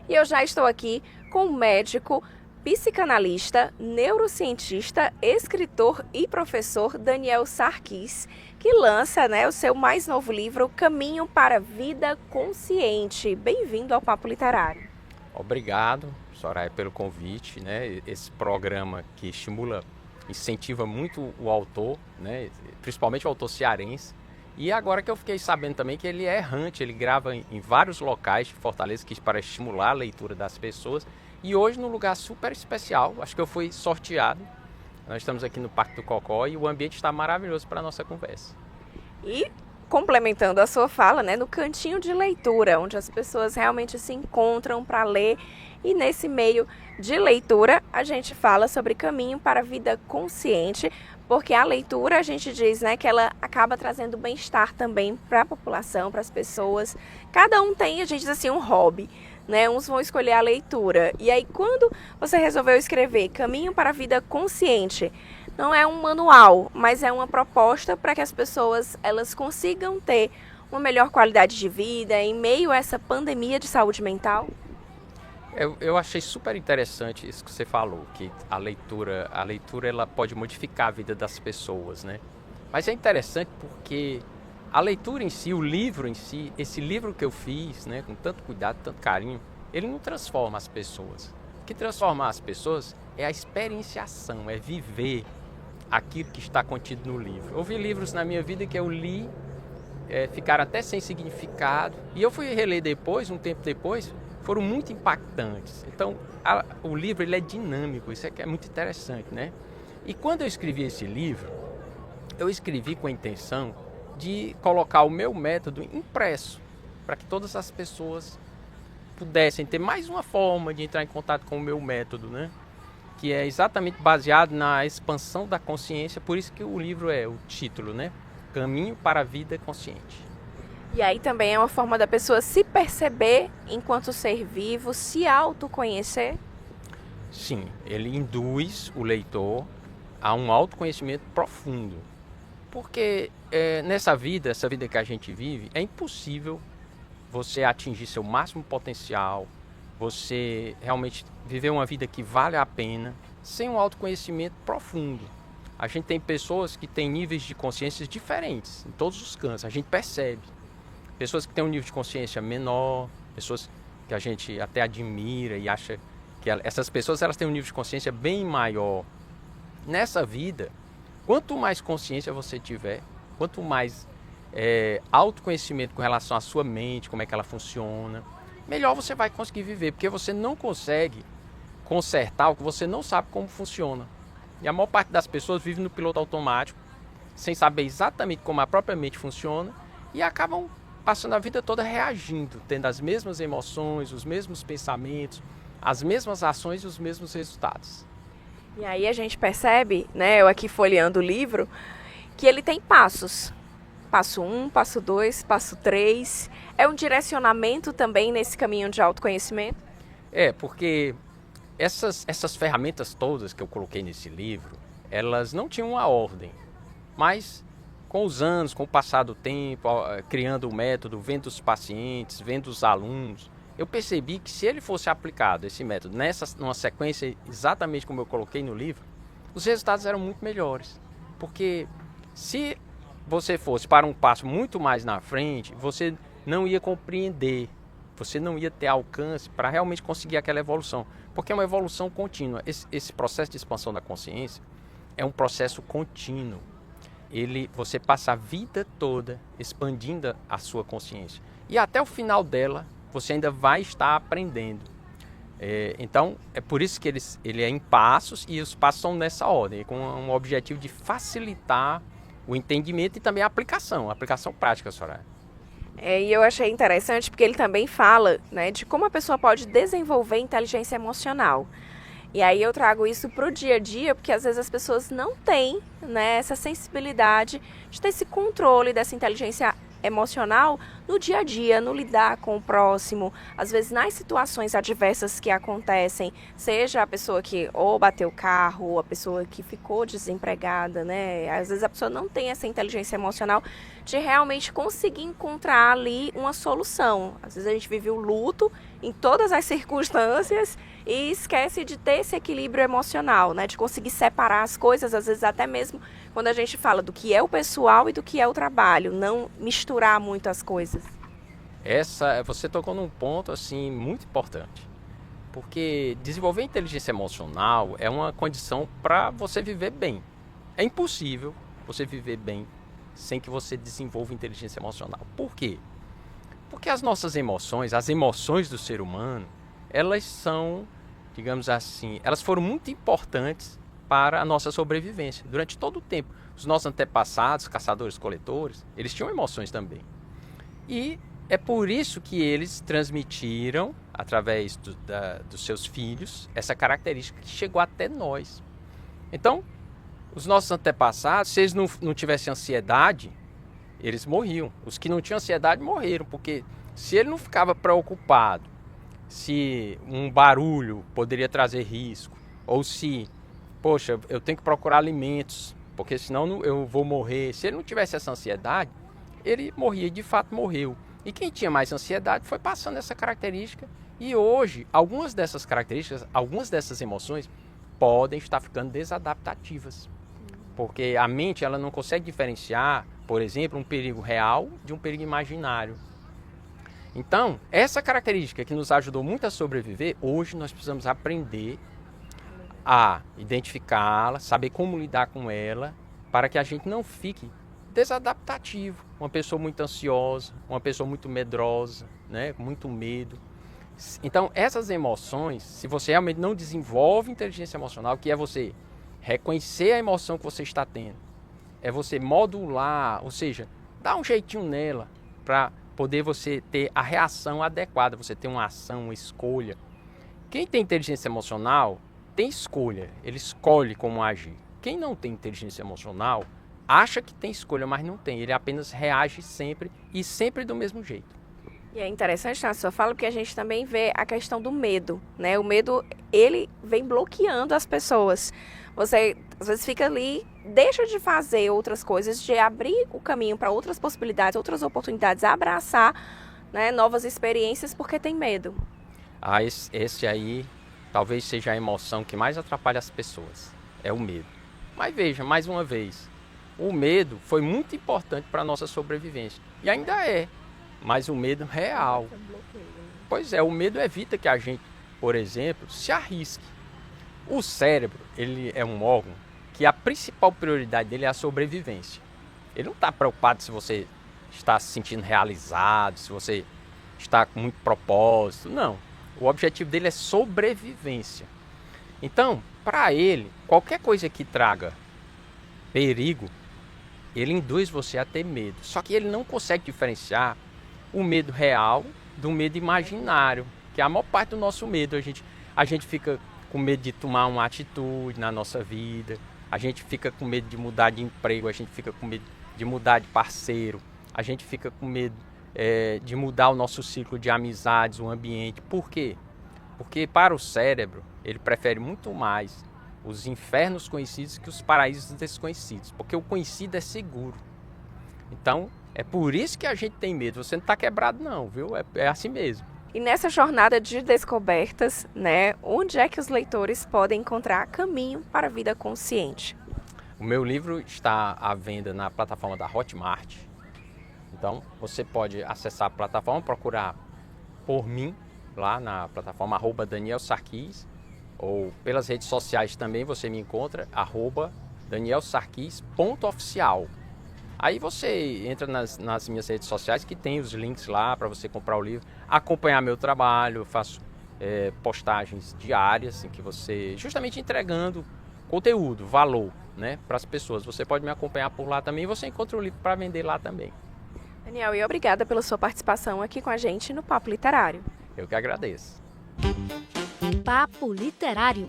E eu já estou aqui com o médico, psicanalista, neurocientista, escritor e professor Daniel Sarkis, que lança, o seu mais novo livro, Caminho para a Vida Consciente. Bem-vindo ao Papo Literário. Obrigado, Soraya, pelo convite, Esse programa que estimula, incentiva muito o autor, Principalmente o autor cearense. E agora que eu fiquei sabendo também que ele é errante, ele grava em vários locais de Fortaleza para estimular a leitura das pessoas. E hoje num lugar super especial, acho que eu fui sorteado. Nós estamos aqui no Parque do Cocó e o ambiente está maravilhoso para a nossa conversa. E complementando a sua fala, no cantinho de leitura, onde as pessoas realmente se encontram para ler. E nesse meio de leitura, a gente fala sobre caminho para a vida consciente, porque a leitura, a gente diz, que ela acaba trazendo bem-estar também para a população, para as pessoas. Cada um tem, a gente diz assim, um hobby, Uns vão escolher a leitura. E aí, quando você resolveu escrever Caminho para a Vida Consciente, não é um manual, mas é uma proposta para que as pessoas elas consigam ter uma melhor qualidade de vida em meio a essa pandemia de saúde mental? Eu achei super interessante isso que você falou, que a leitura ela pode modificar a vida das pessoas, Mas é interessante porque a leitura em si, o livro em si, esse livro que eu fiz, com tanto cuidado, tanto carinho, ele não transforma as pessoas. O que transforma as pessoas é a experienciação, é viver aquilo que está contido no livro. Houve livros na minha vida que eu li, ficaram até sem significado, e eu fui reler depois, um tempo depois, foram muito impactantes. Então, o livro ele é dinâmico, isso é que é muito interessante, E quando eu escrevi esse livro, eu escrevi com a intenção de colocar o meu método impresso, para que todas as pessoas pudessem ter mais uma forma de entrar em contato com o meu método, Que é exatamente baseado na expansão da consciência, por isso que o livro é o título, Caminho para a Vida Consciente. E aí também é uma forma da pessoa se perceber enquanto ser vivo, se autoconhecer? Sim, ele induz o leitor a um autoconhecimento profundo. Porque essa vida que a gente vive, é impossível você atingir seu máximo potencial, você realmente viver uma vida que vale a pena, sem um autoconhecimento profundo. A gente tem pessoas que têm níveis de consciência diferentes, em todos os cantos, a gente percebe. Pessoas que têm um nível de consciência menor, pessoas que a gente até admira e acha que essas pessoas elas têm um nível de consciência bem maior. Nessa vida, quanto mais consciência você tiver, quanto mais autoconhecimento com relação à sua mente, como é que ela funciona, melhor você vai conseguir viver, porque você não consegue consertar o que você não sabe como funciona. E a maior parte das pessoas vive no piloto automático, sem saber exatamente como a própria mente funciona, e acabam passando a vida toda reagindo, tendo as mesmas emoções, os mesmos pensamentos, as mesmas ações e os mesmos resultados. E aí a gente percebe, eu aqui folheando o livro, que ele tem passos. Passo 1, passo 2, passo 3. É um direcionamento também nesse caminho de autoconhecimento? Porque essas ferramentas todas que eu coloquei nesse livro, elas não tinham uma ordem, mas com os anos, com o passar do tempo, criando o método, vendo os pacientes, vendo os alunos, eu percebi que se ele fosse aplicado, esse método, numa sequência exatamente como eu coloquei no livro, os resultados eram muito melhores. Porque se você fosse para um passo muito mais na frente, você não ia compreender, você não ia ter alcance para realmente conseguir aquela evolução. Porque é uma evolução contínua. Esse processo de expansão da consciência é um processo contínuo. Você passa a vida toda expandindo a sua consciência. E até o final dela, você ainda vai estar aprendendo. Então, é por isso que ele é em passos, e os passos são nessa ordem, com um objetivo de facilitar o entendimento e também a aplicação prática, Soraya. E eu achei interessante porque ele também fala de como a pessoa pode desenvolver inteligência emocional. E aí eu trago isso para o dia a dia, porque às vezes as pessoas não têm essa sensibilidade de ter esse controle dessa inteligência emocional no dia a dia, no lidar com o próximo, às vezes nas situações adversas que acontecem, seja a pessoa que ou bateu o carro, ou a pessoa que ficou desempregada, né? Às vezes a pessoa não tem essa inteligência emocional de realmente conseguir encontrar ali uma solução. Às vezes a gente vive o luto em todas as circunstâncias e esquece de ter esse equilíbrio emocional, né? De conseguir separar as coisas, às vezes até mesmo quando a gente fala do que é o pessoal e do que é o trabalho, não misturar muito as coisas. Você tocou num ponto assim muito importante, porque desenvolver inteligência emocional é uma condição para você viver bem. É impossível você viver bem sem que você desenvolva inteligência emocional. Por quê? Porque as nossas emoções, as emoções do ser humano, elas são, digamos assim, elas foram muito importantes para a nossa sobrevivência. Durante todo o tempo, os nossos antepassados, caçadores-coletores, eles tinham emoções também. E é por isso que eles transmitiram, através dos seus filhos, essa característica que chegou até nós. Então, os nossos antepassados, se eles não tivessem ansiedade, eles morriam. Os que não tinham ansiedade morreram, porque se ele não ficava preocupado se um barulho poderia trazer risco, ou se, poxa, eu tenho que procurar alimentos, porque senão eu vou morrer. Se ele não tivesse essa ansiedade, ele morria, e de fato morreu. E quem tinha mais ansiedade foi passando essa característica. E hoje, algumas dessas características, algumas dessas emoções podem estar ficando desadaptativas. Porque a mente ela não consegue diferenciar, por exemplo, um perigo real de um perigo imaginário. Então, essa característica que nos ajudou muito a sobreviver, hoje nós precisamos aprender a identificá-la, saber como lidar com ela, para que a gente não fique desadaptativo. Uma pessoa muito ansiosa, uma pessoa muito medrosa, né? Com muito medo. Então, essas emoções, se você realmente não desenvolve inteligência emocional, que é você reconhecer a emoção que você está tendo, é você modular, ou seja, dar um jeitinho nela para poder você ter a reação adequada, você ter uma ação, uma escolha. Quem tem inteligência emocional tem escolha, ele escolhe como agir. Quem não tem inteligência emocional acha que tem escolha, mas não tem, ele apenas reage sempre e sempre do mesmo jeito. E é interessante na sua fala porque a gente também vê a questão do medo, né? O medo, ele vem bloqueando as pessoas. Você, às vezes, fica ali, deixa de fazer outras coisas, de abrir o caminho para outras possibilidades, outras oportunidades, abraçar, né, novas experiências porque tem medo. Esse aí talvez seja a emoção que mais atrapalha as pessoas, é o medo. Mas veja, mais uma vez, o medo foi muito importante para a nossa sobrevivência. E ainda é. Mas o medo real. Pois é, o medo evita que a gente, por exemplo, se arrisque. O cérebro, ele é um órgão que a principal prioridade dele é a sobrevivência. Ele não está preocupado se você está se sentindo realizado, se você está com muito propósito. Não. O objetivo dele é sobrevivência. Então, para ele, qualquer coisa que traga perigo, ele induz você a ter medo. Só que ele não consegue diferenciar o medo real do medo imaginário, que é a maior parte do nosso medo. A gente fica com medo de tomar uma atitude na nossa vida, a gente fica com medo de mudar de emprego, a gente fica com medo de mudar de parceiro, a gente fica com medo de mudar o nosso ciclo de amizades, o ambiente. Por quê? Porque para o cérebro, ele prefere muito mais os infernos conhecidos que os paraísos desconhecidos, porque o conhecido é seguro. Então, é por isso que a gente tem medo. Você não está quebrado não, viu? É assim mesmo. E nessa jornada de descobertas, né, onde é que os leitores podem encontrar caminho para a vida consciente? O meu livro está à venda na plataforma da Hotmart. Então, você pode acessar a plataforma, procurar por mim, lá na plataforma @DanielSarquis, ou pelas redes sociais também você me encontra, @DanielSarquis.oficial. Aí você entra nas minhas redes sociais que tem os links lá para você comprar o livro, acompanhar meu trabalho. Eu faço postagens diárias em que você, justamente entregando conteúdo, valor, né, para as pessoas. Você pode me acompanhar por lá também e você encontra o livro para vender lá também. Daniel, e obrigada pela sua participação aqui com a gente no Papo Literário. Eu que agradeço. Papo Literário.